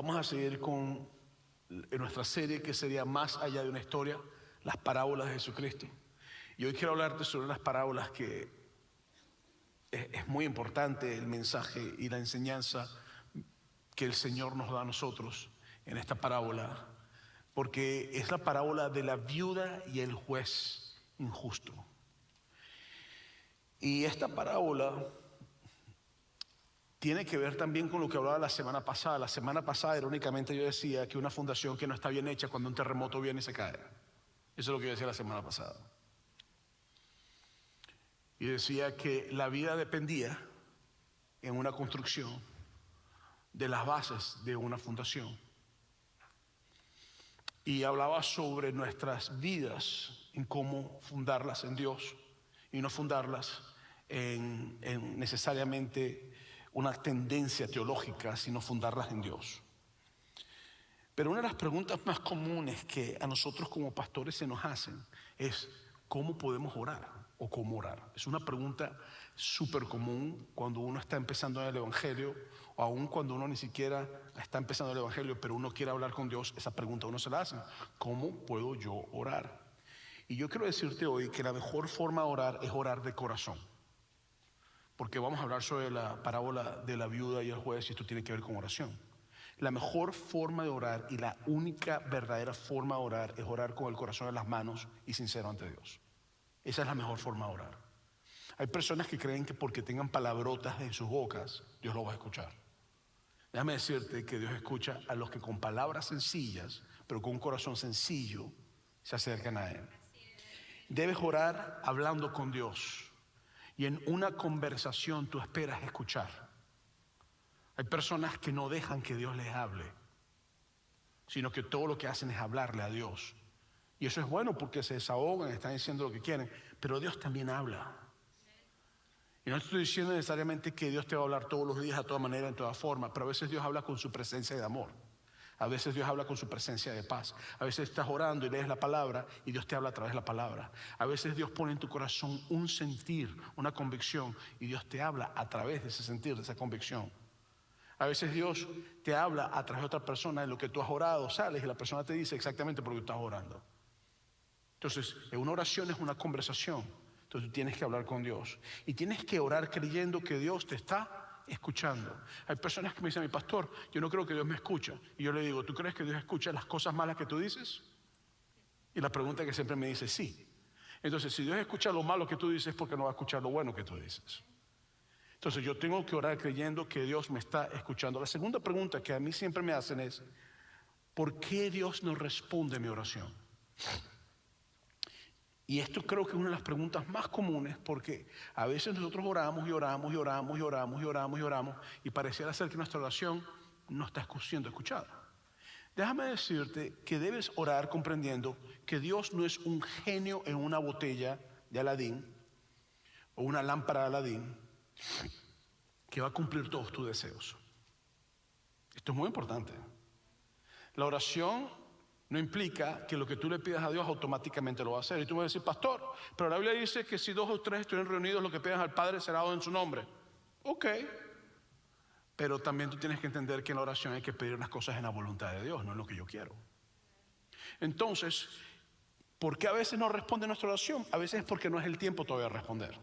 Vamos a seguir con nuestra serie que sería Más allá de una historia, las parábolas de Jesucristo. Y hoy quiero hablarte sobre unas parábolas que es muy importante el mensaje y la enseñanza que el Señor nos da a nosotros en esta parábola, porque es la parábola de la viuda y el juez injusto. Y esta parábola tiene que ver también con lo que hablaba la semana pasada. La semana pasada, irónicamente, yo decía que una fundación que no está bien hecha, cuando un terremoto viene y se cae. Eso es lo que yo decía la semana pasada. Y decía que la vida dependía en una construcción de las bases de una fundación. Y hablaba sobre nuestras vidas, en cómo fundarlas en Dios y no fundarlas en necesariamente una tendencia teológica, sino fundarlas en Dios. Pero una de las preguntas más comunes que a nosotros como pastores se nos hacen es ¿cómo podemos orar? O cómo orar. Es una pregunta súper común cuando uno está empezando en el Evangelio, o aún cuando uno ni siquiera está empezando el Evangelio, pero uno quiere hablar con Dios. Esa pregunta uno se la hace: ¿cómo puedo yo orar? Y yo quiero decirte hoy que la mejor forma de orar es orar de corazón, porque vamos a hablar sobre la parábola de la viuda y el juez, y esto tiene que ver con oración. La mejor forma de orar y la única verdadera forma de orar es orar con el corazón en las manos y sincero ante Dios. Esa es la mejor forma de orar. Hay personas que creen que porque tengan palabrotas en sus bocas, Dios lo va a escuchar. Déjame decirte que Dios escucha a los que con palabras sencillas, pero con un corazón sencillo, se acercan a Él. Debes orar hablando con Dios. Y en una conversación tú esperas escuchar. Hay personas que no dejan que Dios les hable, sino que todo lo que hacen es hablarle a Dios. Y eso es bueno porque se desahogan, están diciendo lo que quieren, pero Dios también habla. Y no estoy diciendo necesariamente que Dios te va a hablar todos los días, a toda manera, en toda forma, pero a veces Dios habla con su presencia de amor. A veces Dios habla con su presencia de paz. A veces estás orando y lees la palabra y Dios te habla a través de la palabra. A veces Dios pone en tu corazón un sentir, una convicción, y Dios te habla a través de ese sentir, de esa convicción. A veces Dios te habla a través de otra persona, en lo que tú has orado, sales y la persona te dice exactamente por qué estás orando. Entonces, una oración es una conversación. Entonces tú tienes que hablar con Dios y tienes que orar creyendo que Dios te está escuchando. Hay personas que me dicen: mi pastor, yo no creo que Dios me escucha. Y yo le digo: ¿tú crees que Dios escucha las cosas malas que tú dices? Y la pregunta que siempre me dice: sí. Entonces, si Dios escucha lo malo que tú dices, ¿por qué no va a escuchar lo bueno que tú dices? Entonces yo tengo que orar creyendo que Dios me está escuchando. La segunda pregunta que a mí siempre me hacen es: ¿por qué Dios no responde mi oración? Y esto creo que es una de las preguntas más comunes, porque a veces nosotros oramos y oramos y oramos y oramos y oramos y oramos, y pareciera ser que nuestra oración no está siendo escuchada. Déjame decirte que debes orar comprendiendo que Dios no es un genio en una botella de Aladín o una lámpara de Aladín que va a cumplir todos tus deseos. Esto es muy importante. La oración no implica que lo que tú le pidas a Dios automáticamente lo va a hacer. Y tú me vas a decir: pastor, pero la Biblia dice que si 2 o 3 estuvieran reunidos, lo que pidan al Padre será dado en su nombre. Ok, pero también tú tienes que entender que en la oración hay que pedir las cosas en la voluntad de Dios, no en lo que yo quiero. Entonces, ¿por qué a veces no responde nuestra oración? A veces es porque no es el tiempo todavía de responder.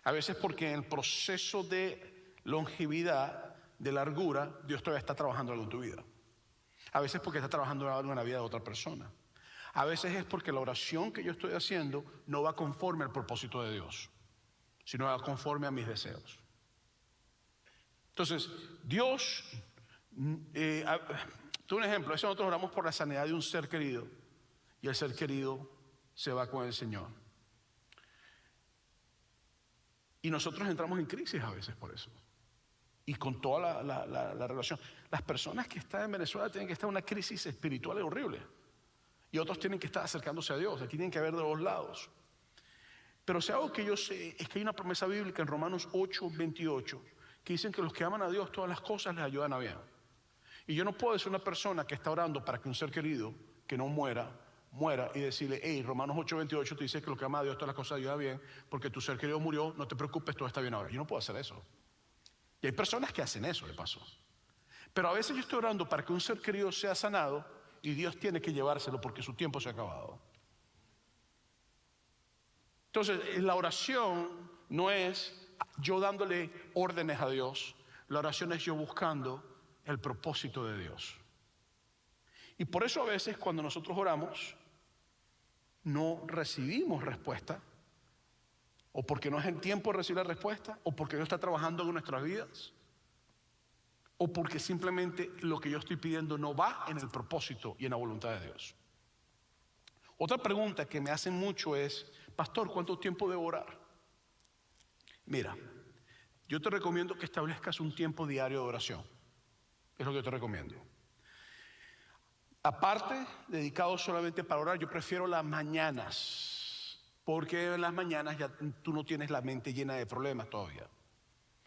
A veces porque en el proceso de longevidad, de largura, Dios todavía está trabajando algo en tu vida. A veces porque está trabajando algo en la vida de otra persona. A veces es porque la oración que yo estoy haciendo no va conforme al propósito de Dios, sino va conforme a mis deseos. Entonces, Dios, tú un ejemplo, eso nosotros oramos por la sanidad de un ser querido, y el ser querido se va con el Señor. Y nosotros entramos en crisis a veces por eso. Y con toda la relación. Las personas que están en Venezuela tienen que estar en una crisis espiritual horrible. Y otros tienen que estar acercándose a Dios. Aquí tienen que haber de los lados. Pero si algo que yo sé es que hay una promesa bíblica en Romanos 8:28 que dicen que los que aman a Dios, todas las cosas les ayudan a bien. Y yo no puedo ser una persona que está orando para que un ser querido que no muera y decirle: hey, Romanos 8:28 te dice que los que aman a Dios, todas las cosas ayudan bien, porque tu ser querido murió, no te preocupes, todo está bien ahora. Yo no puedo hacer eso. Y hay personas que hacen eso, de paso. Pero a veces yo estoy orando para que un ser querido sea sanado y Dios tiene que llevárselo porque su tiempo se ha acabado. Entonces, la oración no es yo dándole órdenes a Dios. La oración es yo buscando el propósito de Dios. Y por eso a veces cuando nosotros oramos no recibimos respuesta, o porque no es el tiempo de recibir la respuesta, o porque Dios está trabajando en nuestras vidas, o porque simplemente lo que yo estoy pidiendo no va en el propósito y en la voluntad de Dios. Otra pregunta que me hacen mucho es: pastor, ¿cuánto tiempo debo orar? Mira, yo te recomiendo que establezcas un tiempo diario de oración. Es lo que yo te recomiendo. Aparte, dedicado solamente para orar, yo prefiero las mañanas, porque en las mañanas ya tú no tienes la mente llena de problemas todavía.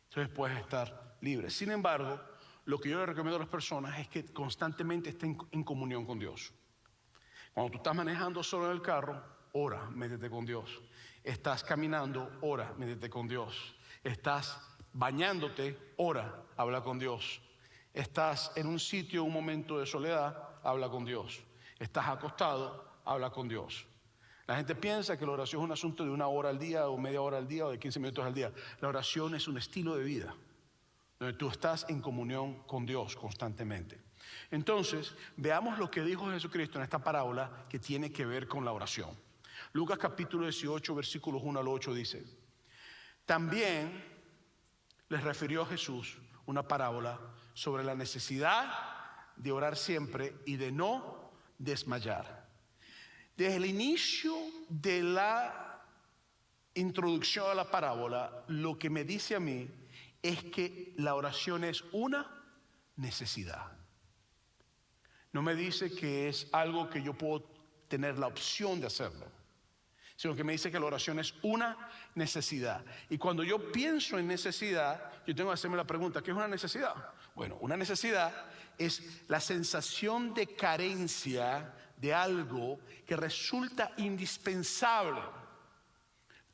Entonces puedes estar libre. Sin embargo, lo que yo le recomiendo a las personas es que constantemente estén en comunión con Dios. Cuando tú estás manejando solo en el carro, ora, métete con Dios. Estás caminando, ora, métete con Dios. Estás bañándote, ora, habla con Dios. Estás en un sitio, un momento de soledad, habla con Dios. Estás acostado, habla con Dios. La gente piensa que la oración es un asunto de 1 hora al día, o media hora al día, o de 15 minutos al día. La oración es un estilo de vida, donde tú estás en comunión con Dios constantemente. Entonces, veamos lo que dijo Jesucristo en esta parábola que tiene que ver con la oración. Lucas capítulo 18, versículos 1 al 8 dice: también les refirió Jesús una parábola sobre la necesidad de orar siempre y de no desmayar. Desde el inicio de la introducción a la parábola, lo que me dice a mí es que la oración es una necesidad. No me dice que es algo que yo puedo tener la opción de hacerlo, sino que me dice que la oración es una necesidad. Y cuando yo pienso en necesidad, yo tengo que hacerme la pregunta: ¿qué es una necesidad? Bueno, una necesidad es la sensación de carencia de algo que resulta indispensable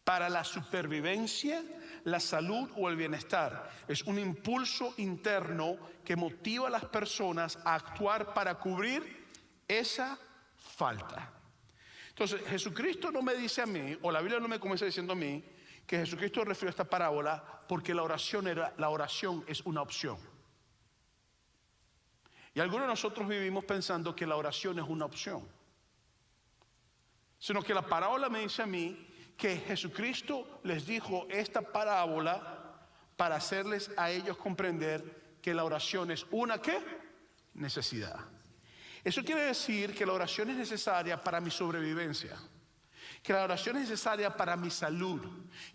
para la supervivencia, la salud o el bienestar. Es un impulso interno que motiva a las personas a actuar para cubrir esa falta. Entonces, Jesucristo no me dice a mí, o la Biblia no me comienza diciendo a mí, que Jesucristo refirió a esta parábola porque la oración es una opción. Y algunos de nosotros vivimos pensando que la oración es una opción, sino que la parábola me dice a mí que Jesucristo les dijo esta parábola para hacerles a ellos comprender que la oración es una ¿qué? Necesidad. Eso quiere decir que la oración es necesaria para mi sobrevivencia, que la oración es necesaria para mi salud,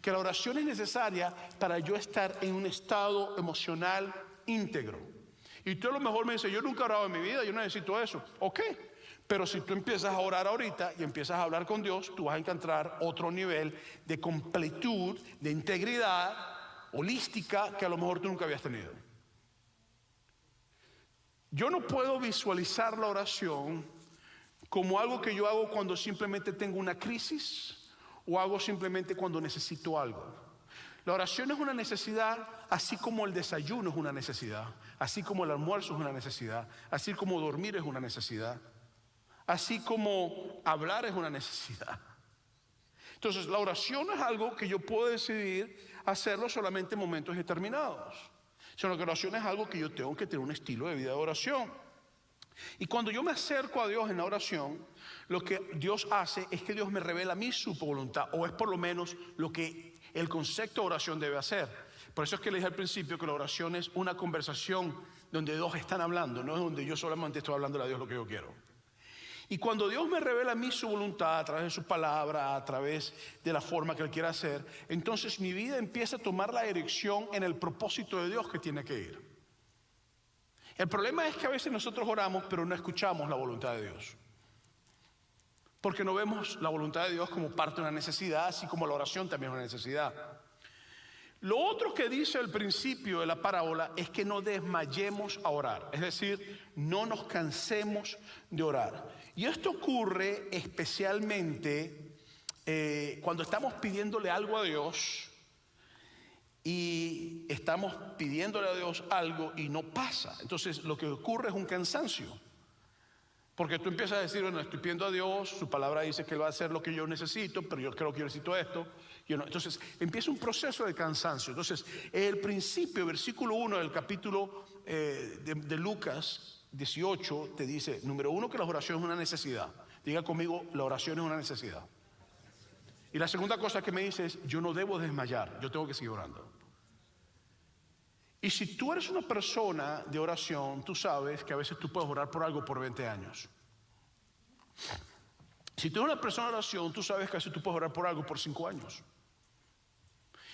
que la oración es necesaria para yo estar en un estado emocional íntegro. Y tú a lo mejor me dices: yo nunca he orado en mi vida, yo no necesito eso. Ok, pero si tú empiezas a orar ahorita y empiezas a hablar con Dios, tú vas a encontrar otro nivel de completud, de integridad holística que a lo mejor tú nunca habías tenido. Yo no puedo visualizar la oración como algo que yo hago cuando simplemente tengo una crisis o hago simplemente cuando necesito algo. La oración es una necesidad, así como el desayuno es una necesidad, así como el almuerzo es una necesidad, así como dormir es una necesidad, así como hablar es una necesidad. Entonces, la oración no es algo que yo puedo decidir hacerlo solamente en momentos determinados, sino que la oración es algo que yo tengo que tener un estilo de vida de oración. Y cuando yo me acerco a Dios en la oración, lo que Dios hace es que Dios me revela a mí su voluntad, o es por lo menos lo que el concepto de oración debe hacer. Por eso es que le dije al principio que la oración es una conversación donde dos están hablando, no es donde yo solamente estoy hablando a Dios lo que yo quiero. Y cuando Dios me revela a mí su voluntad a través de su palabra, a través de la forma que Él quiere hacer, entonces mi vida empieza a tomar la dirección en el propósito de Dios que tiene que ir. El problema es que a veces nosotros oramos pero no escuchamos la voluntad de Dios, porque no vemos la voluntad de Dios como parte de una necesidad, así como la oración también es una necesidad. Lo otro que dice al principio de la parábola es que no desmayemos a orar, es decir, no nos cansemos de orar. Y esto ocurre especialmente cuando estamos pidiéndole algo a Dios y estamos pidiéndole a Dios algo y no pasa. Entonces lo que ocurre es un cansancio. Porque tú empiezas a decir, bueno, estoy pidiendo a Dios, su palabra dice que Él va a hacer lo que yo necesito, pero yo creo que yo necesito esto. Entonces empieza un proceso de cansancio. Entonces el principio, versículo 1 del capítulo de Lucas 18 te dice, número 1, que la oración es una necesidad. Diga conmigo, la oración es una necesidad. Y la segunda cosa que me dice es, yo no debo desmayar, yo tengo que seguir orando. Y si tú eres una persona de oración, tú sabes que a veces tú puedes orar por algo por 20 años. Si tú eres una persona de oración, tú sabes que a veces tú puedes orar por algo por 5 años.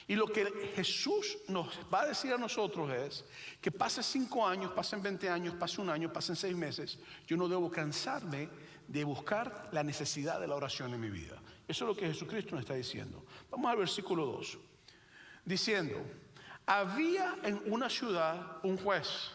Y lo que Jesús nos va a decir a nosotros es que pase 5 años, pasen 20 años, pase un año, pasen 6 meses, yo no debo cansarme de buscar la necesidad de la oración en mi vida. Eso es lo que Jesucristo nos está diciendo. Vamos al versículo 2. Diciendo, había en una ciudad un juez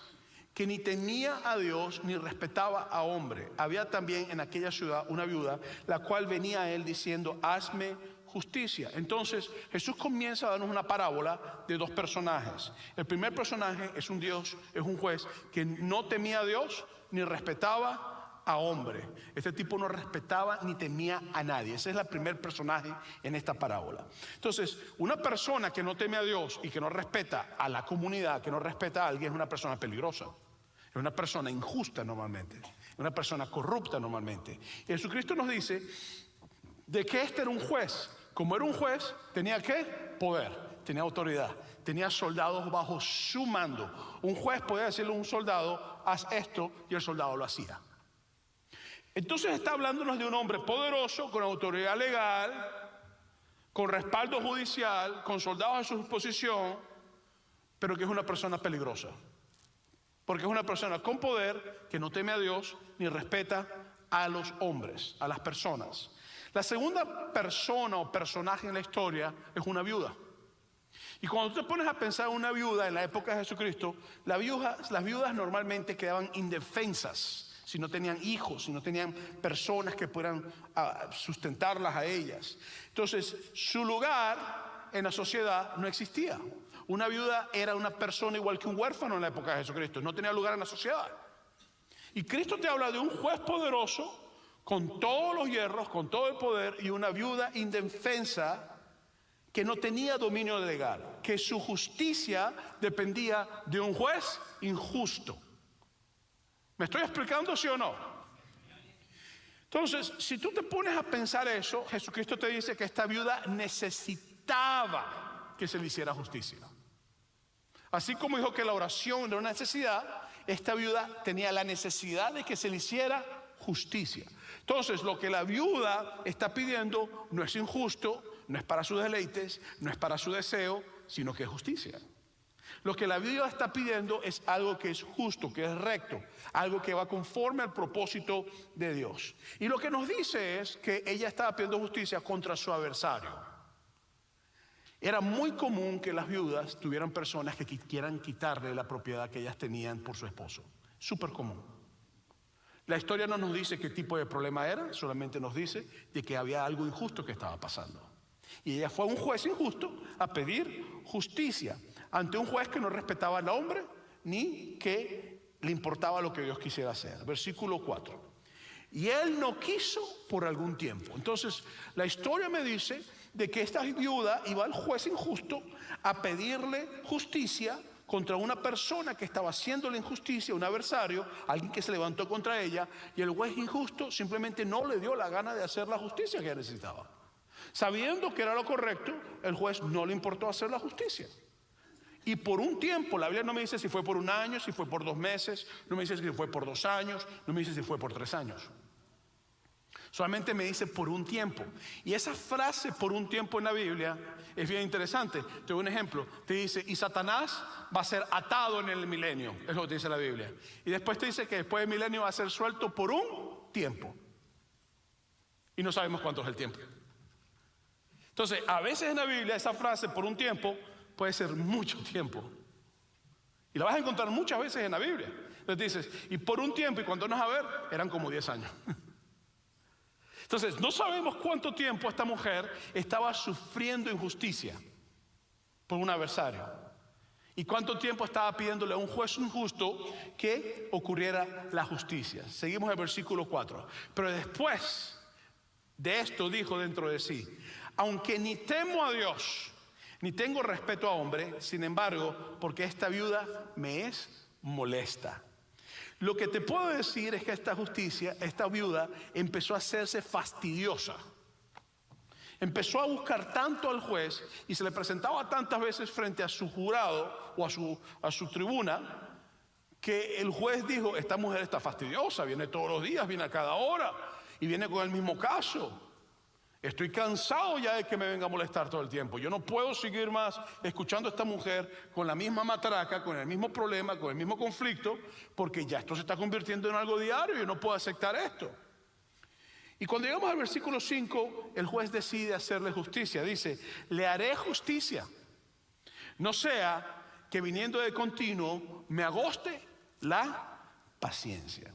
que ni temía a Dios ni respetaba a hombre. Había también en aquella ciudad una viuda, la cual venía a él diciendo, hazme justicia. Entonces Jesús comienza a darnos una parábola de 2 personajes. El primer personaje es un Dios, es un juez que no temía a Dios ni respetaba a hombre. Este tipo no respetaba ni temía a nadie. Ese es el primer personaje en esta parábola. Entonces, una persona que no teme a Dios y que no respeta a la comunidad, que no respeta a alguien, es una persona peligrosa. Es una persona injusta normalmente. Es una persona corrupta normalmente. Y Jesucristo nos dice de que este era un juez. Como era un juez, tenía ¿qué? Poder, tenía autoridad, tenía soldados bajo su mando. Un juez podía decirle a un soldado, haz esto, y el soldado lo hacía. Entonces está hablándonos de un hombre poderoso, con autoridad legal, con respaldo judicial, con soldados a su disposición, pero que es una persona peligrosa. Porque es una persona con poder que no teme a Dios ni respeta a los hombres, a las personas. La segunda persona o personaje en la historia es una viuda. Y cuando tú te pones a pensar en una viuda en la época de Jesucristo, las viudas normalmente quedaban indefensas. Si no tenían hijos, si no tenían personas que puedan sustentarlas a ellas. Entonces, su lugar en la sociedad no existía. Una viuda era una persona igual que un huérfano en la época de Jesucristo. No tenía lugar en la sociedad. Y Cristo te habla de un juez poderoso, con todos los hierros, con todo el poder, y una viuda indefensa que no tenía dominio legal. Que su justicia dependía de un juez injusto. ¿Me estoy explicando, sí o no? Entonces, si tú te pones a pensar eso, Jesucristo te dice que esta viuda necesitaba que se le hiciera justicia. Así como dijo que la oración era una necesidad, esta viuda tenía la necesidad de que se le hiciera justicia. Entonces, lo que la viuda está pidiendo no es injusto, no es para sus deleites, no es para su deseo, sino que es justicia. Lo que la Biblia está pidiendo es algo que es justo, que es recto, algo que va conforme al propósito de Dios. Y lo que nos dice es que ella estaba pidiendo justicia contra su adversario. Era muy común que las viudas tuvieran personas que quieran quitarle la propiedad que ellas tenían por su esposo. Súper común. La historia no nos dice qué tipo de problema era, solamente nos dice de que había algo injusto que estaba pasando. Y ella fue a un juez injusto a pedir justicia ante un juez que no respetaba al hombre ni que le importaba lo que Dios quisiera hacer. Versículo 4. Y él no quiso por algún tiempo. Entonces la historia me dice de que esta viuda iba al juez injusto a pedirle justicia contra una persona que estaba haciéndole injusticia, un adversario, alguien que se levantó contra ella, y el juez injusto simplemente no le dio la gana de hacer la justicia que ella necesitaba. Sabiendo que era lo correcto, el juez no le importó hacer la justicia. Y por un tiempo, la Biblia no me dice si fue por un año, si fue por 2 meses, no me dice si fue por 2 años, no me dice si fue por 3 años. Solamente me dice por un tiempo. Y esa frase por un tiempo en la Biblia es bien interesante. Te doy un ejemplo. Te dice, y Satanás va a ser atado en el milenio. Es lo que te dice la Biblia. Y después te dice que después del milenio va a ser suelto por un tiempo. Y no sabemos cuánto es el tiempo. Entonces, a veces en la Biblia esa frase por un tiempo puede ser mucho tiempo. Y la vas a encontrar muchas veces en la Biblia. Entonces dices, y por un tiempo, y cuando nos a ver, eran como 10 años. Entonces, no sabemos cuánto tiempo esta mujer estaba sufriendo injusticia por un adversario. ¿Y cuánto tiempo estaba pidiéndole a un juez injusto que ocurriera la justicia? Seguimos el versículo 4. Pero después de esto dijo dentro de sí: aunque ni temo a Dios, ni tengo respeto a hombre, sin embargo, porque esta viuda me es molesta. Lo que te puedo decir es que esta viuda empezó a hacerse fastidiosa. Empezó a buscar tanto al juez y se le presentaba tantas veces frente a su jurado o a su tribuna, que el juez dijo: esta mujer está fastidiosa, viene todos los días, viene a cada hora y viene con el mismo caso. Estoy cansado ya de que me venga a molestar todo el tiempo. Yo no puedo seguir más escuchando a esta mujer con la misma matraca, con el mismo problema, con el mismo conflicto, porque ya esto se está convirtiendo en algo diario y yo no puedo aceptar esto. Y cuando llegamos al versículo 5, el juez decide hacerle justicia. Dice: le haré justicia, no sea que viniendo de continuo me agoste la paciencia.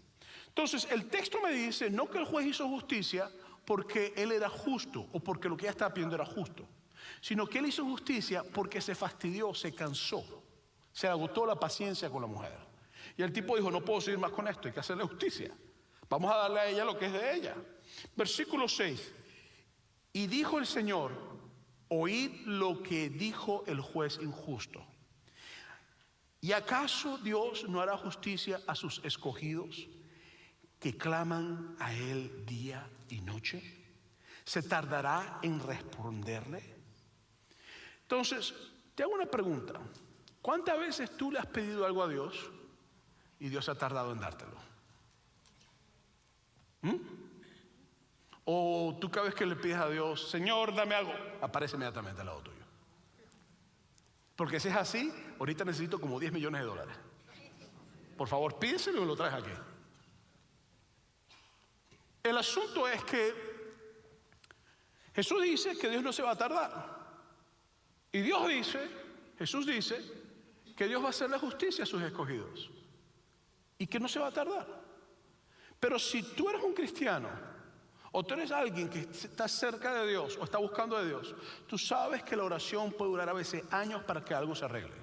Entonces el texto me dice no que el juez hizo justicia porque él era justo o porque lo que ella estaba pidiendo era justo, sino que él hizo justicia porque se fastidió, se cansó, se agotó la paciencia con la mujer. Y el tipo dijo: no puedo seguir más con esto, hay que hacerle justicia. Vamos a darle a ella lo que es de ella. Versículo 6. Y dijo el Señor: oíd lo que dijo el juez injusto. ¿Y acaso Dios no hará justicia a sus escogidos que claman a Él día y noche? ¿Se tardará en responderle? Entonces, te hago una pregunta. ¿Cuántas veces tú le has pedido algo a Dios y Dios se ha tardado en dártelo? O tú cada vez que le pides a Dios: Señor, dame algo, aparece inmediatamente al lado tuyo. Porque si es así, ahorita necesito como 10 millones de dólares. Por favor, pídeselo y me lo traes aquí. El asunto es que Jesús dice que Dios no se va a tardar. Y Jesús dice que Dios va a hacer la justicia a sus escogidos y que no se va a tardar. Pero si tú eres un cristiano o tú eres alguien que está cerca de Dios o está buscando de Dios, tú sabes que la oración puede durar a veces años para que algo se arregle.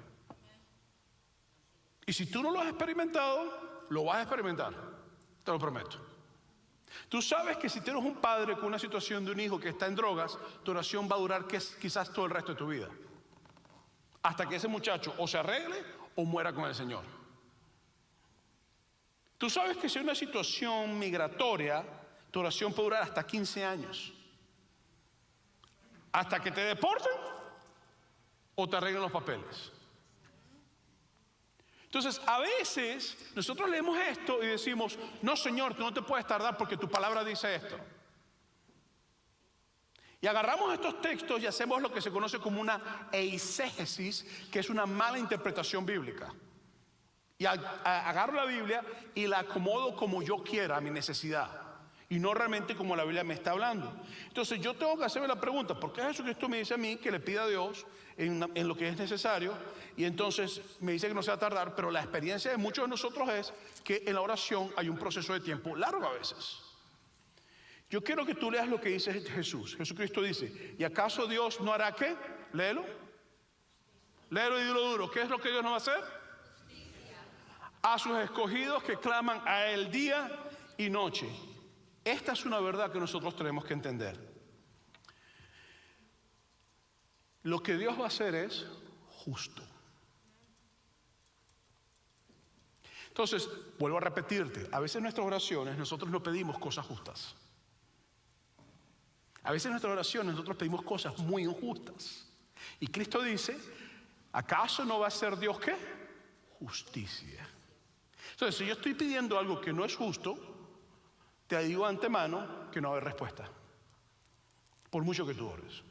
Y si tú no lo has experimentado, lo vas a experimentar, te lo prometo. Tú sabes que si tienes un padre con una situación de un hijo que está en drogas, tu oración va a durar quizás todo el resto de tu vida, hasta que ese muchacho o se arregle o muera con el Señor. Tú sabes que si hay una situación migratoria, tu oración puede durar hasta 15 años, hasta que te deporten o te arreglen los papeles. Entonces a veces nosotros leemos esto y decimos: no, Señor, tú no te puedes tardar porque tu palabra dice esto. Y agarramos estos textos y hacemos lo que se conoce como una eisegesis, que es una mala interpretación bíblica. Y agarro la Biblia y la acomodo como yo quiera, a mi necesidad, y no realmente como la Biblia me está hablando. Entonces yo tengo que hacerme la pregunta: ¿por qué Jesucristo me dice a mí que le pida a Dios en lo que es necesario? Y entonces me dice que no se va a tardar, pero la experiencia de muchos de nosotros es que en la oración hay un proceso de tiempo largo a veces. Yo quiero que tú leas lo que dice Jesús. Jesucristo dice: ¿y acaso Dios no hará qué? Léelo. Léelo y dilo duro. ¿Qué es lo que Dios no va a hacer? A sus escogidos que claman a Él día y noche. Esta es una verdad que nosotros tenemos que entender. Lo que Dios va a hacer es justo. Entonces, vuelvo a repetirte, a veces en nuestras oraciones nosotros no pedimos cosas justas. A veces en nuestras oraciones nosotros pedimos cosas muy injustas. Y Cristo dice: ¿acaso no va a hacer Dios qué? Justicia. Entonces, si yo estoy pidiendo algo que no es justo, te digo de antemano que no va a haber respuesta, por mucho que tú ores.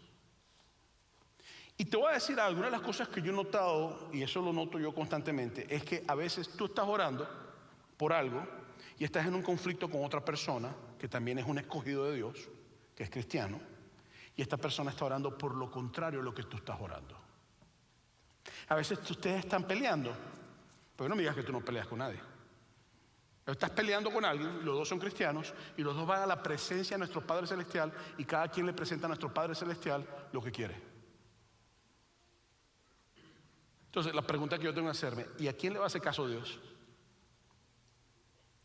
Y te voy a decir algo: una de las cosas que yo he notado, y eso lo noto yo constantemente, es que a veces tú estás orando por algo y estás en un conflicto con otra persona que también es un escogido de Dios, que es cristiano, y esta persona está orando por lo contrario a lo que tú estás orando. A veces ustedes están peleando, pero no me digas que tú no peleas con nadie. Estás peleando con alguien, los dos son cristianos y los dos van a la presencia de nuestro Padre Celestial y cada quien le presenta a nuestro Padre Celestial lo que quiere. Entonces, la pregunta que yo tengo que hacerme, ¿y a quién le va a hacer caso Dios?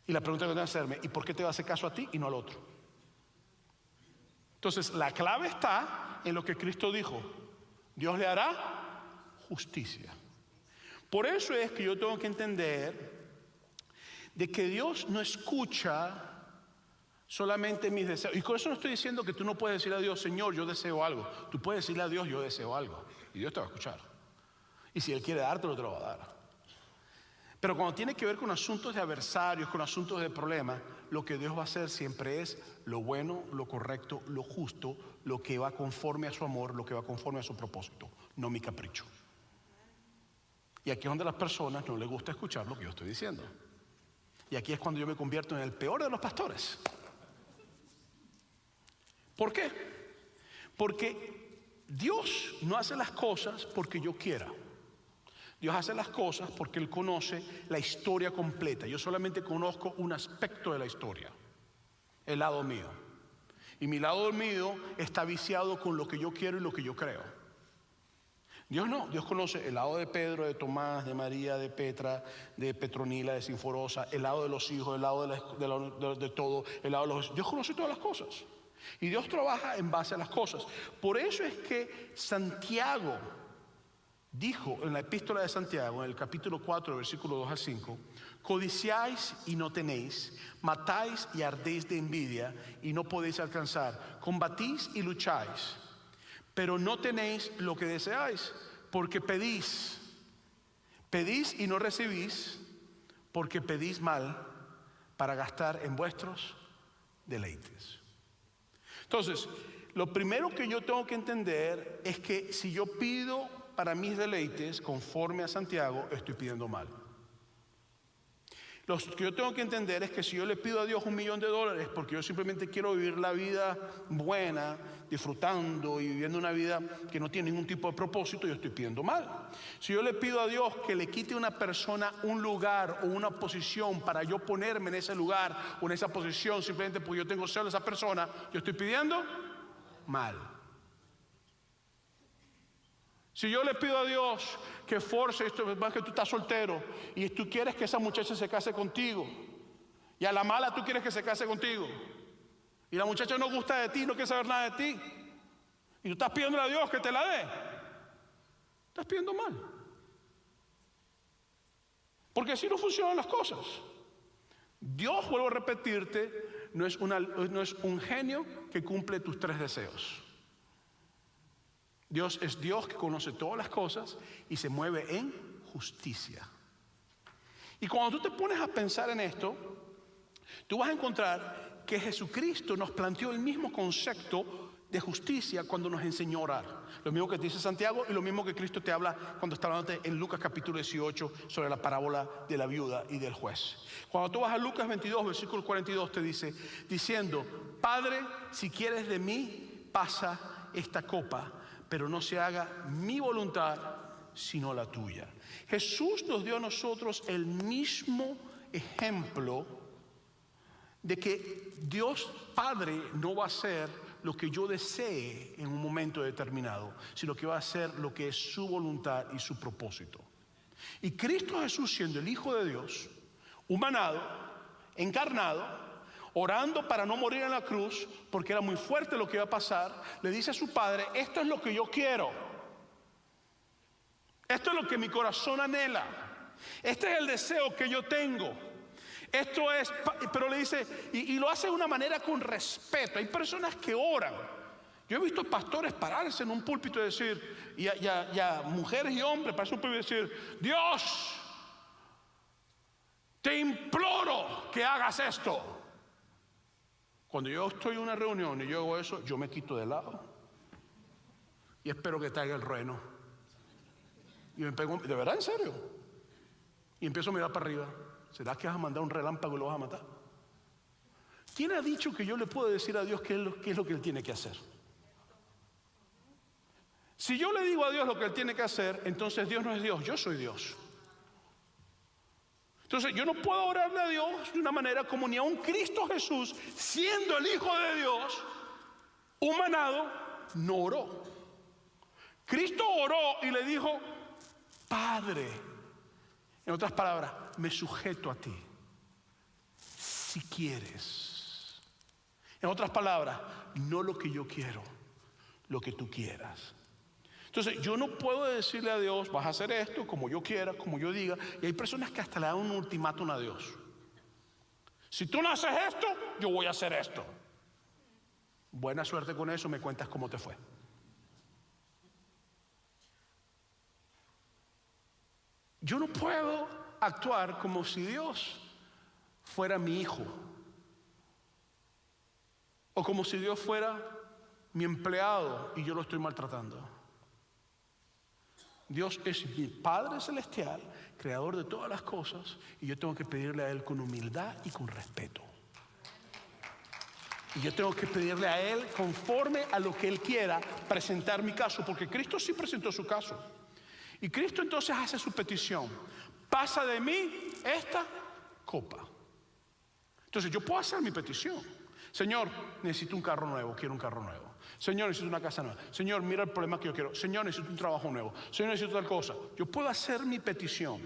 Y la pregunta que tengo que hacerme, ¿y por qué te va a hacer caso a ti y no al otro? Entonces, la clave está en lo que Cristo dijo: Dios le hará justicia. Por eso es que yo tengo que entender de que Dios no escucha solamente mis deseos. Y con eso no estoy diciendo que tú no puedes decirle a Dios: Señor, yo deseo algo. Tú puedes decirle a Dios: yo deseo algo, y Dios te va a escuchar. Y si Él quiere dártelo, te lo va a dar. Pero cuando tiene que ver con asuntos de adversarios, con asuntos de problemas, lo que Dios va a hacer siempre es lo bueno, lo correcto, lo justo, lo que va conforme a su amor, lo que va conforme a su propósito, no mi capricho. Y aquí es donde a las personas no les gusta escuchar lo que yo estoy diciendo. Y aquí es cuando yo me convierto en el peor de los pastores. ¿Por qué? Porque Dios no hace las cosas porque yo quiera. Dios hace las cosas porque Él conoce la historia completa. Yo solamente conozco un aspecto de la historia, el lado mío. Y mi lado mío está viciado con lo que yo quiero y lo que yo creo. Dios no, Dios conoce el lado de Pedro, de Tomás, de María, de Petra, de Petronila, de Sinforosa, el lado de los hijos, el lado de todo, el lado de los... Dios conoce todas las cosas. Y Dios trabaja en base a las cosas. Por eso es que Santiago dijo en la epístola de Santiago, en el capítulo 4, versículo 2 al 5: codiciáis y no tenéis, matáis y ardéis de envidia y no podéis alcanzar, combatís y lucháis, pero no tenéis lo que deseáis, porque pedís y no recibís, porque pedís mal para gastar en vuestros deleites. Entonces, lo primero que yo tengo que entender es que si yo pido para mis deleites conforme a Santiago, estoy pidiendo mal. Lo que yo tengo que entender es que si yo le pido a Dios $1.000.000 porque yo simplemente quiero vivir la vida buena, disfrutando y viviendo una vida que no tiene ningún tipo de propósito, yo estoy pidiendo mal. Si yo le pido a Dios que le quite a una persona un lugar o una posición para yo ponerme en ese lugar o en esa posición simplemente porque yo tengo celos de esa persona, yo estoy pidiendo mal. Si yo le pido a Dios que force esto, más que tú estás soltero y tú quieres que esa muchacha se case contigo, y a la mala tú quieres que se case contigo, y la muchacha no gusta de ti, no quiere saber nada de ti, y tú estás pidiéndole a Dios que te la dé, estás pidiendo mal. Porque así no funcionan las cosas. Dios, vuelvo a repetirte, no es un genio que cumple tus 3 deseos. Dios es Dios que conoce todas las cosas y se mueve en justicia. Y cuando tú te pones a pensar en esto, tú vas a encontrar que Jesucristo nos planteó el mismo concepto de justicia cuando nos enseñó a orar. Lo mismo que te dice Santiago y lo mismo que Cristo te habla cuando está hablando en Lucas capítulo 18 sobre la parábola de la viuda y del juez. Cuando tú vas a Lucas 22, versículo 42, te dice, diciendo: Padre, si quieres de mí, pasa esta copa, pero no se haga mi voluntad sino la tuya. Jesús nos dio a nosotros el mismo ejemplo de que Dios Padre no va a hacer lo que yo desee en un momento determinado, sino que va a hacer lo que es su voluntad y su propósito. Y Cristo Jesús, siendo el Hijo de Dios, humanado, encarnado, orando para no morir en la cruz, porque era muy fuerte lo que iba a pasar, le dice a su Padre: esto es lo que yo quiero, esto es lo que mi corazón anhela, este es el deseo que yo tengo, esto es, pero le dice, y lo hace de una manera con respeto. Hay personas que oran. Yo he visto pastores pararse en un púlpito y decir, y a mujeres y hombres pararse en un púlpito y decir: Dios, te imploro que hagas esto. Cuando yo estoy en una reunión y yo hago eso, yo me quito de lado y espero que traiga el trueno. Y me pego, de verdad, en serio, y empiezo a mirar para arriba. ¿Será que vas a mandar un relámpago y lo vas a matar? ¿Quién ha dicho que yo le puedo decir a Dios qué es lo que Él tiene que hacer? Si yo le digo a Dios lo que Él tiene que hacer, entonces Dios no es Dios, yo soy Dios. Entonces yo no puedo orarle a Dios de una manera como ni a un Cristo Jesús, siendo el Hijo de Dios, humanado, no oró. Cristo oró y le dijo: Padre. En otras palabras, me sujeto a ti, si quieres. En otras palabras, no lo que yo quiero, lo que tú quieras. Entonces, yo no puedo decirle a Dios, vas a hacer esto como yo quiera, como yo diga. Y hay personas que hasta le dan un ultimátum a Dios. Si tú no haces esto, yo voy a hacer esto. Buena suerte con eso, me cuentas cómo te fue. Yo no puedo actuar como si Dios fuera mi hijo, o como si Dios fuera mi empleado y yo lo estoy maltratando. Dios es mi Padre Celestial, creador de todas las cosas, y yo tengo que pedirle a Él con humildad y con respeto. Y yo tengo que pedirle a Él conforme a lo que Él quiera presentar mi caso, porque Cristo sí presentó su caso. Y Cristo entonces hace su petición: pasa de mí esta copa. Entonces yo puedo hacer mi petición. Señor, necesito un carro nuevo, quiero un carro nuevo. Señor, necesito una casa nueva. Señor, mira el problema que yo quiero. Señor, necesito un trabajo nuevo. Señor, necesito tal cosa. Yo puedo hacer mi petición.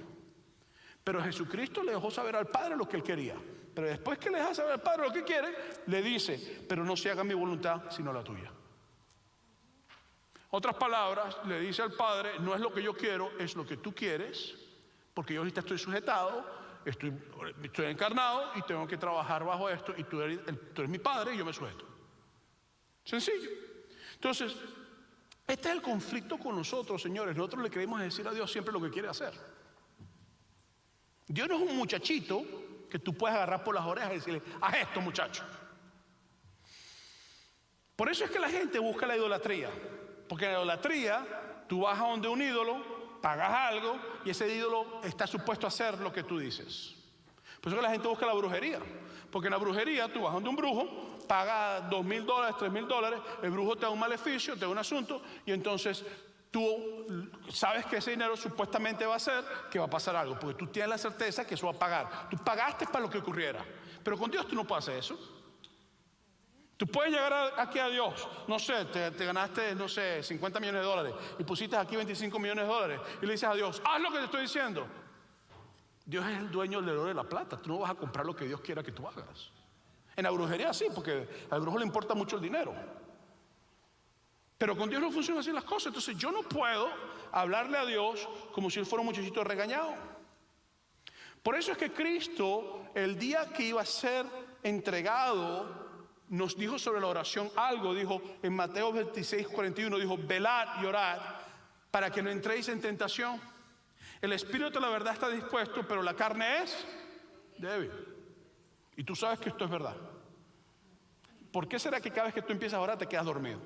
Pero Jesucristo le dejó saber al Padre lo que Él quería. Pero después que le deja saber al Padre lo que quiere, le dice: pero no se haga mi voluntad sino la tuya. Otras palabras, le dice al Padre: no es lo que yo quiero, es lo que tú quieres, porque yo ahorita estoy sujetado, estoy encarnado y tengo que trabajar bajo esto, y tú eres mi Padre y yo me sujeto. Sencillo. Entonces, este es el conflicto con nosotros, señores. Nosotros le queremos decir a Dios siempre lo que quiere hacer. Dios no es un muchachito que tú puedes agarrar por las orejas y decirle: haz esto, muchacho. Por eso es que la gente busca la idolatría. Porque en la idolatría tú vas a donde un ídolo, pagas algo y ese ídolo está supuesto a hacer lo que tú dices. Por eso que la gente busca la brujería. Porque en la brujería tú vas donde un brujo, pagas $2,000, $3,000, el brujo te da un maleficio, te da un asunto, y entonces tú sabes que ese dinero supuestamente va a ser que va a pasar algo, porque tú tienes la certeza que eso va a pagar. Tú pagaste para lo que ocurriera. Pero con Dios tú no puedes hacer eso. Tú puedes llegar aquí a Dios, no sé, te ganaste, no sé, $50 millones y pusiste aquí $25 millones y le dices a Dios: haz lo que te estoy diciendo. Dios es el dueño del oro y de la plata. Tú no vas a comprar lo que Dios quiera que tú hagas. En la brujería sí, porque al brujo le importa mucho el dinero. Pero con Dios no funcionan así las cosas. Entonces yo no puedo hablarle a Dios como si Él fuera un muchachito regañado. Por eso es que Cristo, el día que iba a ser entregado, nos dijo sobre la oración algo. Dijo en Mateo 26:41, dijo: velad y orad para que no entréis en tentación. El espíritu de la verdad está dispuesto, pero la carne es débil. Y tú sabes que esto es verdad. ¿Por qué será que cada vez que tú empiezas a orar te quedas dormido?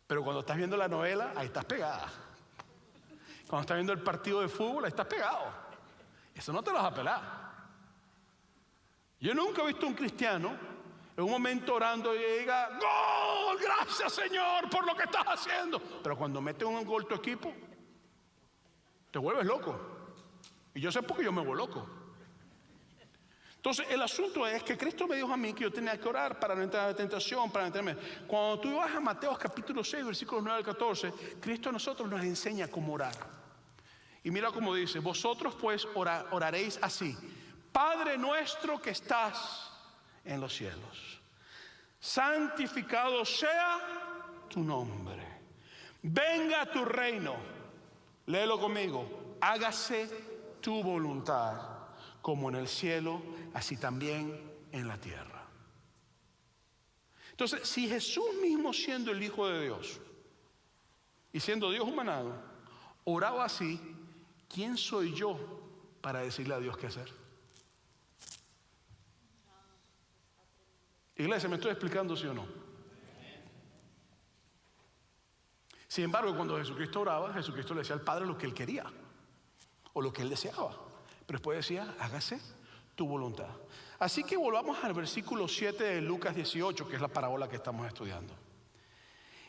Pero cuando estás viendo la novela, ahí estás pegada. Cuando estás viendo el partido de fútbol, ahí estás pegado. Eso no te lo vas a pelar. Yo nunca he visto un cristiano en un momento orando y diga: ¡gol! ¡Gracias, Señor, por lo que estás haciendo! Pero cuando mete un gol tu equipo, te vuelves loco. Y yo sé por qué yo me vuelvo loco. Entonces el asunto es que Cristo me dijo a mí que yo tenía que orar para no entrar en la tentación, para no entrarme. Cuando tú vas a Mateo capítulo 6, versículos 9 al 14, Cristo a nosotros nos enseña cómo orar. Y mira cómo dice: vosotros pues oraréis así: Padre nuestro que estás en los cielos, santificado sea tu nombre, venga tu reino. Léelo conmigo: hágase tu voluntad, como en el cielo, así también en la tierra. Entonces, si Jesús mismo, siendo el Hijo de Dios y siendo Dios humanado, oraba así, ¿quién soy yo para decirle a Dios qué hacer? Iglesia, ¿me estoy explicando, sí o no? Sin embargo, cuando Jesucristo oraba, Jesucristo le decía al Padre lo que Él quería o lo que Él deseaba. Pero después decía: hágase tu voluntad. Así que volvamos al versículo 7 de Lucas 18, que es la parábola que estamos estudiando.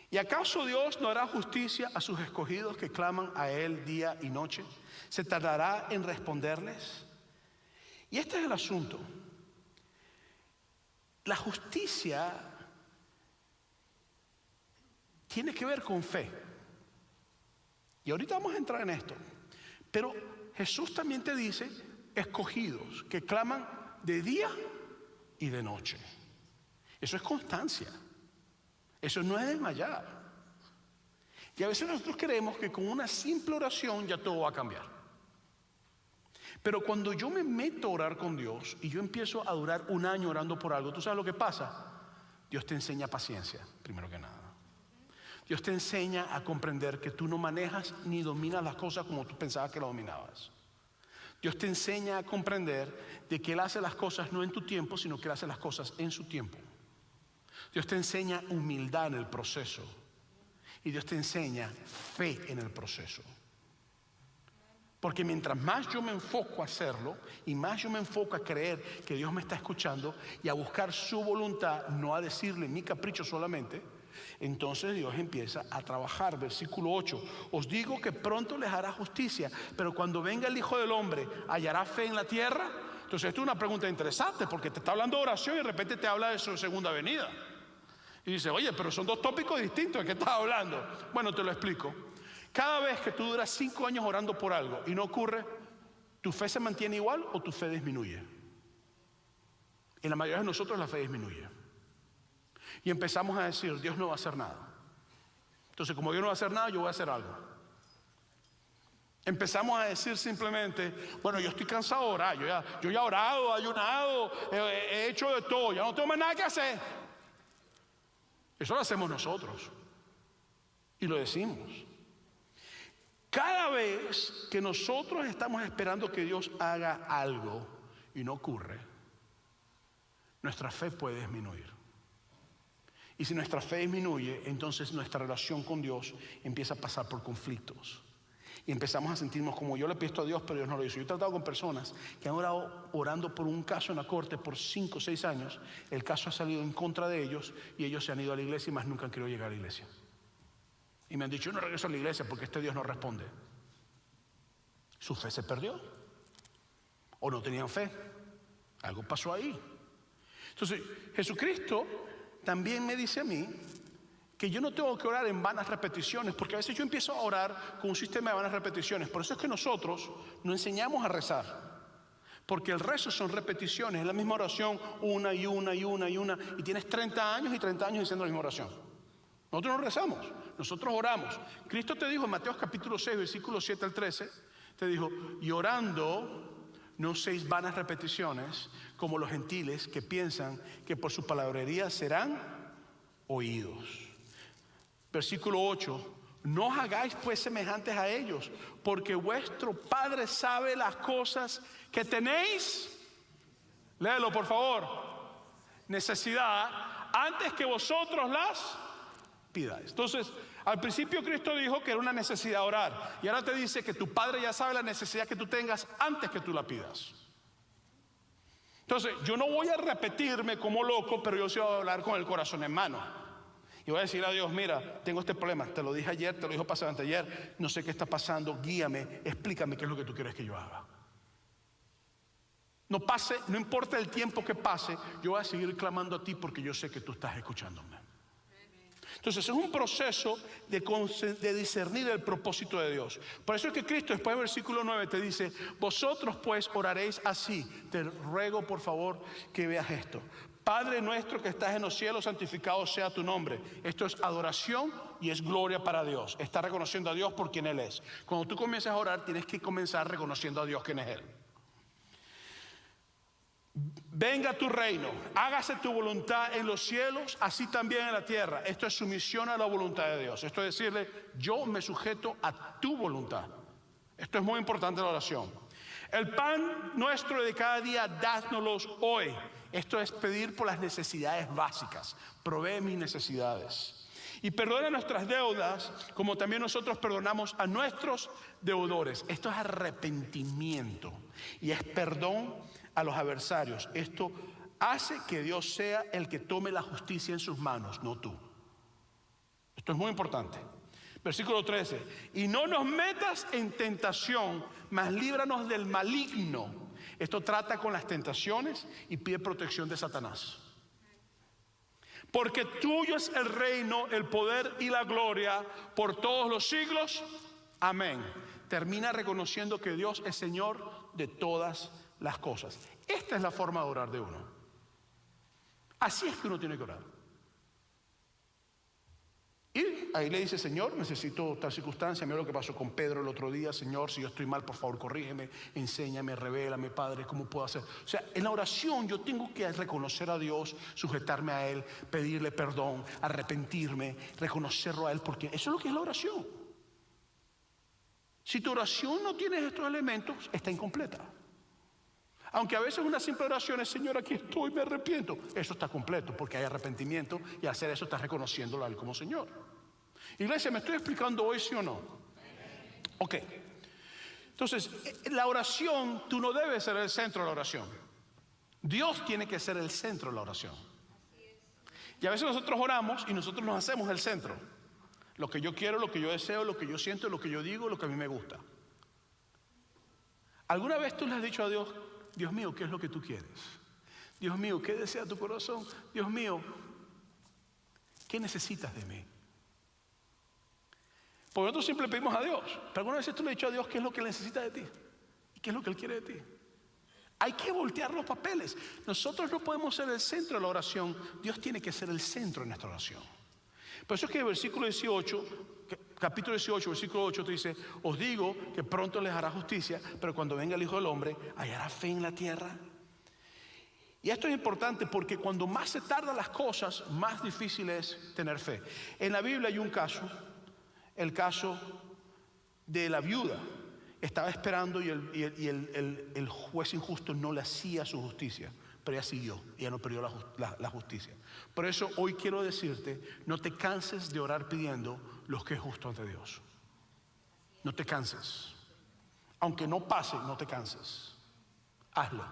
¿Y acaso Dios no hará justicia a sus escogidos que claman a Él día y noche? ¿Se tardará en responderles? Y este es el asunto. La justicia tiene que ver con fe. Y ahorita vamos a entrar en esto. Pero Jesús también te dice escogidos, que claman de día y de noche. Eso es constancia. Eso no es desmayar. Y a veces nosotros creemos que con una simple oración ya todo va a cambiar. Pero cuando yo me meto a orar con Dios y yo empiezo a durar un año orando por algo, ¿tú sabes lo que pasa? Dios te enseña paciencia, primero que nada. Dios te enseña a comprender que tú no manejas ni dominas las cosas como tú pensabas que las dominabas. Dios te enseña a comprender de que Él hace las cosas no en tu tiempo, sino que Él hace las cosas en su tiempo. Dios te enseña humildad en el proceso. Y Dios te enseña fe en el proceso. Porque mientras más yo me enfoco a hacerlo y más yo me enfoco a creer que Dios me está escuchando y a buscar su voluntad, no a decirle mi capricho solamente, entonces Dios empieza a trabajar. Versículo 8: os digo que pronto les hará justicia, pero cuando venga el Hijo del Hombre, ¿hallará fe en la tierra? Entonces esto es una pregunta interesante, porque te está hablando de oración y de repente te habla de su segunda venida. Y dice, oye, pero son dos tópicos distintos. ¿De qué estás hablando? Bueno, te lo explico. Cada vez que tú duras 5 años orando por algo y no ocurre, ¿tu fe se mantiene igual o tu fe disminuye? En la mayoría de nosotros la fe disminuye. Y empezamos a decir, Dios no va a hacer nada. Entonces, como Dios no va a hacer nada, yo voy a hacer algo. Empezamos a decir simplemente, bueno, yo estoy cansado de orar. Yo ya he orado, ayunado, he hecho de todo. Ya no tengo más nada que hacer. Eso lo hacemos nosotros. Y lo decimos. Cada vez que nosotros estamos esperando que Dios haga algo y no ocurre, nuestra fe puede disminuir. Y si nuestra fe disminuye, entonces nuestra relación con Dios empieza a pasar por conflictos. Y empezamos a sentirnos como yo le pido a Dios, pero Dios no lo hizo. Yo he tratado con personas que han orado orando por un caso en la corte por 5 o 6 años. El caso ha salido en contra de ellos y ellos se han ido a la iglesia y más nunca han querido llegar a la iglesia. Y me han dicho, yo no regreso a la iglesia porque este Dios no responde. Su fe se perdió. O no tenían fe. Algo pasó ahí. Entonces, Jesucristo también me dice a mí que yo no tengo que orar en vanas repeticiones, porque a veces yo empiezo a orar con un sistema de vanas repeticiones. Por eso es que nosotros nos enseñamos a rezar. Porque el rezo son repeticiones, es la misma oración, una y una y una y una. Y tienes 30 años y 30 años diciendo la misma oración. Nosotros no rezamos, nosotros oramos. Cristo te dijo en Mateo capítulo 6, versículos 7 al 13, te dijo, y orando no uséis vanas repeticiones como los gentiles que piensan que por su palabrería serán oídos. Versículo 8, no os hagáis pues semejantes a ellos, porque vuestro Padre sabe las cosas que tenéis, léelo por favor, necesidad, antes que vosotros las pidáis. Entonces, al principio Cristo dijo que era una necesidad orar, y ahora te dice que tu Padre ya sabe la necesidad que tú tengas antes que tú la pidas. Entonces, yo no voy a repetirme como loco, pero yo sí voy a hablar con el corazón en mano. Y voy a decir a Dios, mira, tengo este problema, te lo dije ayer, te lo dijo pasado anteayer, no sé qué está pasando, guíame, explícame qué es lo que tú quieres que yo haga. No importa el tiempo que pase, yo voy a seguir clamando a ti porque yo sé que tú estás escuchándome. Entonces es un proceso de discernir el propósito de Dios. Por eso es que Cristo después del versículo 9 te dice, vosotros pues oraréis así. Te ruego por favor que veas esto. Padre nuestro que estás en los cielos, santificado sea tu nombre. Esto es adoración y es gloria para Dios. Está reconociendo a Dios por quien Él es. Cuando tú comienzas a orar, tienes que comenzar reconociendo a Dios quien es Él. Venga tu reino, hágase tu voluntad en los cielos, así también en la tierra. Esto es sumisión a la voluntad de Dios. Esto es decirle, yo me sujeto a tu voluntad. Esto es muy importante en la oración. El pan nuestro de cada día, dádnoslos hoy. Esto es pedir por las necesidades básicas. Provee mis necesidades. Y perdona nuestras deudas, como también nosotros perdonamos a nuestros deudores. Esto es arrepentimiento y es perdón a los adversarios. Esto hace que Dios sea el que tome la justicia en sus manos, no tú. Esto es muy importante. Versículo 13. Y no nos metas en tentación, mas líbranos del maligno. Esto trata con las tentaciones y pide protección de Satanás. Porque tuyo es el reino, el poder y la gloria por todos los siglos. Amén. Termina reconociendo que Dios es Señor de todas las cosas. Esta es la forma de orar de uno. Así es que uno tiene que orar. Y ahí le dice: Señor, necesito tal circunstancia. Mira lo que pasó con Pedro el otro día. Señor, si yo estoy mal, por favor, corrígeme, enséñame, revélame, Padre, cómo puedo hacer. O sea, en la oración yo tengo que reconocer a Dios, sujetarme a Él, pedirle perdón, arrepentirme, reconocerlo a Él, porque eso es lo que es la oración. Si tu oración no tiene estos elementos, está incompleta. Aunque a veces una simple oración es: Señor, aquí estoy, me arrepiento. Eso está completo porque hay arrepentimiento, y al hacer eso estás reconociéndolo a Él como Señor. Iglesia, ¿me estoy explicando hoy, sí o no? Ok. Entonces, la oración, tú no debes ser el centro de la oración. Dios tiene que ser el centro de la oración. Y a veces nosotros oramos y nosotros nos hacemos el centro. Lo que yo quiero, lo que yo deseo, lo que yo siento, lo que yo digo, lo que a mí me gusta. ¿Alguna vez tú le has dicho a Dios: Dios mío, ¿qué es lo que tú quieres? Dios mío, ¿qué desea tu corazón? Dios mío, ¿qué necesitas de mí? Porque nosotros siempre le pedimos a Dios. Pero alguna vez tú le has dicho a Dios qué es lo que Él necesita de ti y qué es lo que Él quiere de ti. Hay que voltear los papeles. Nosotros no podemos ser el centro de la oración. Dios tiene que ser el centro de nuestra oración. Por eso es que el versículo 18, capítulo 18, versículo 8 te dice: os digo que pronto les hará justicia, pero cuando venga el Hijo del Hombre, ¿hallará fe en la tierra? Y esto es importante porque cuando más se tardan las cosas, más difícil es tener fe. En la Biblia hay un caso, el caso de la viuda. Estaba esperando y el juez injusto no le hacía su justicia, pero ella siguió, ella no perdió la justicia. Por eso hoy quiero decirte: no te canses de orar pidiendo lo que es justo ante Dios. No te canses. Aunque no pase, no te canses. Hazlo.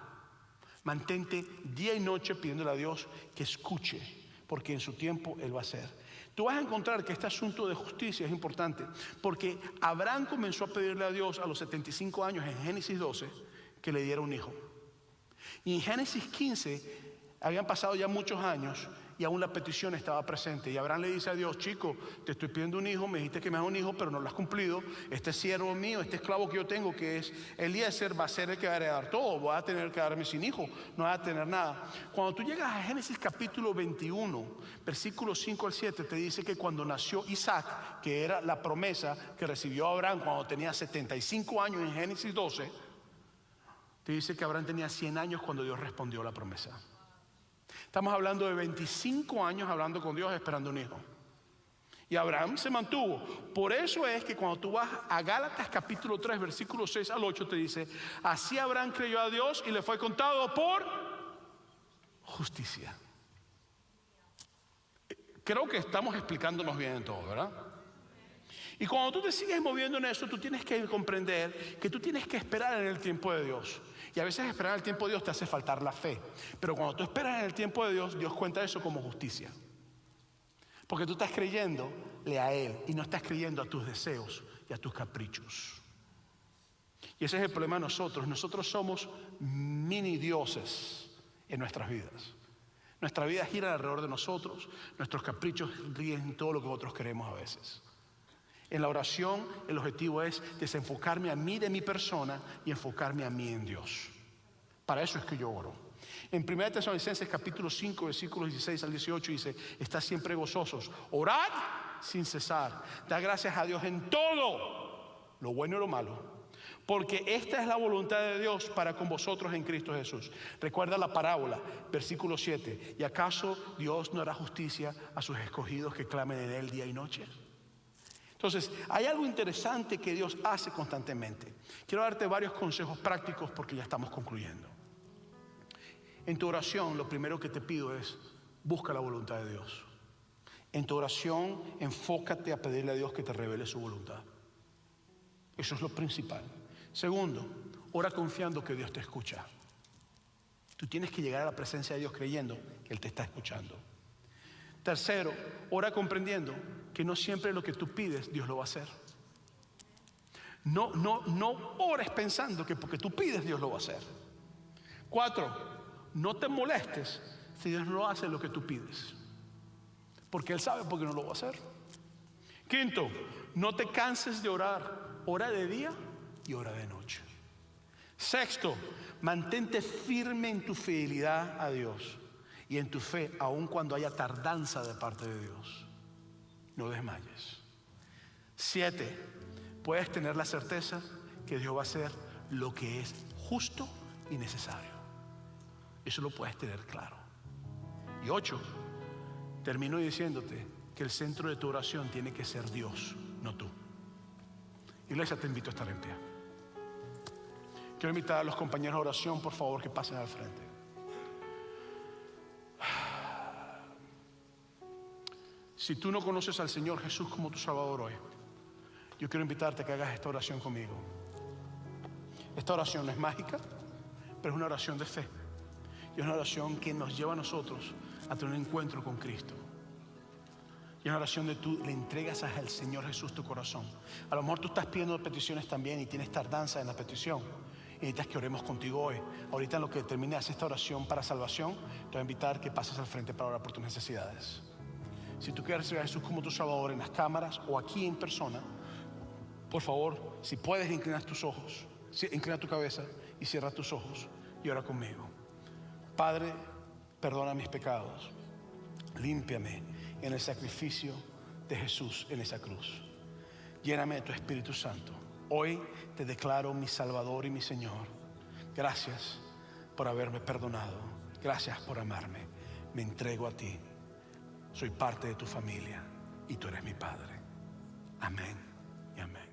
Mantente día y noche pidiéndole a Dios que escuche, porque en su tiempo Él va a hacer. Tú vas a encontrar que este asunto de justicia es importante, porque Abraham comenzó a pedirle a Dios a los 75 años en Génesis 12 que le diera un hijo. Y en Génesis 15 habían pasado ya muchos años y aún la petición estaba presente. Y Abraham le dice a Dios: chico, te estoy pidiendo un hijo, me dijiste que me hagas un hijo, pero no lo has cumplido. Este siervo mío, este esclavo que yo tengo, que es Eliezer, va a ser el que va a heredar todo. Voy a tener que quedarme sin hijo, no voy a tener nada. Cuando tú llegas a Génesis capítulo 21, versículos 5 al 7, te dice que cuando nació Isaac, que era la promesa que recibió Abraham cuando tenía 75 años en Génesis 12, te dice que Abraham tenía 100 años cuando Dios respondió la promesa. Estamos hablando de 25 años hablando con Dios, esperando un hijo. Y Abraham se mantuvo. Por eso es que cuando tú vas a Gálatas capítulo 3, versículos 6 al 8, te dice: así Abraham creyó a Dios y le fue contado por justicia. Creo que estamos explicándonos bien en todo, ¿verdad? Y cuando tú te sigues moviendo en eso, tú tienes que comprender que tú tienes que esperar en el tiempo de Dios. Y a veces esperar en el tiempo de Dios te hace faltar la fe. Pero cuando tú esperas en el tiempo de Dios, Dios cuenta eso como justicia. Porque tú estás creyéndole a Él y no estás creyendo a tus deseos y a tus caprichos. Y ese es el problema de nosotros. Nosotros somos mini dioses en nuestras vidas. Nuestra vida gira alrededor de nosotros. Nuestros caprichos rigen todo lo que nosotros queremos a veces. En la oración el objetivo es desenfocarme a mí de mi persona y enfocarme a mí en Dios. Para eso es que yo oro. En 1 Tesalonicenses capítulo 5 versículos 16 al 18 dice: estad siempre gozosos, orad sin cesar, da gracias a Dios en todo, lo bueno y lo malo, porque esta es la voluntad de Dios para con vosotros en Cristo Jesús. Recuerda la parábola, versículo 7: ¿y acaso Dios no hará justicia a sus escogidos que clamen en Él día y noche? Entonces, hay algo interesante que Dios hace constantemente. Quiero darte varios consejos prácticos porque ya estamos concluyendo. En tu oración, lo primero que te pido es: busca la voluntad de Dios. En tu oración, enfócate a pedirle a Dios que te revele su voluntad. Eso es lo principal. Segundo, ora confiando que Dios te escucha. Tú tienes que llegar a la presencia de Dios creyendo que Él te está escuchando. Tercero, ora comprendiendo que no siempre lo que tú pides Dios lo va a hacer. No ores pensando que porque tú pides Dios lo va a hacer. 4, no te molestes si Dios no hace lo que tú pides, porque Él sabe por qué no lo va a hacer. 5, no te canses de orar Ora de día y ora de noche. Sexto, mantente firme en tu fidelidad a Dios y en tu fe, aun cuando haya tardanza de parte de Dios. No desmayes. 7, puedes tener la certeza que Dios va a hacer lo que es justo y necesario. Eso lo puedes tener claro. Y 8, termino diciéndote que el centro de tu oración tiene que ser Dios, no tú. Iglesia, te invito a estar en pie. Quiero invitar a los compañeros de oración, por favor, que pasen al frente. Si tú no conoces al Señor Jesús como tu Salvador hoy, yo quiero invitarte a que hagas esta oración conmigo. Esta oración no es mágica, pero es una oración de fe. Y es una oración que nos lleva a nosotros a tener un encuentro con Cristo. Y es una oración donde tú le entregas al Señor Jesús tu corazón. A lo mejor tú estás pidiendo peticiones también y tienes tardanza en la petición y necesitas que oremos contigo hoy. Ahorita en lo que termines esta oración para salvación, te voy a invitar que pases al frente para orar por tus necesidades. Si tú quieres recibir a Jesús como tu Salvador en las cámaras o aquí en persona, por favor, si puedes, inclinar tus ojos, inclina tu cabeza y cierra tus ojos y ora conmigo. Padre, perdona mis pecados, límpiame en el sacrificio de Jesús en esa cruz. Lléname de tu Espíritu Santo. Hoy te declaro mi Salvador y mi Señor. Gracias por haberme perdonado. Gracias por amarme. Me entrego a ti. Soy parte de tu familia y tú eres mi Padre. Amén y amén.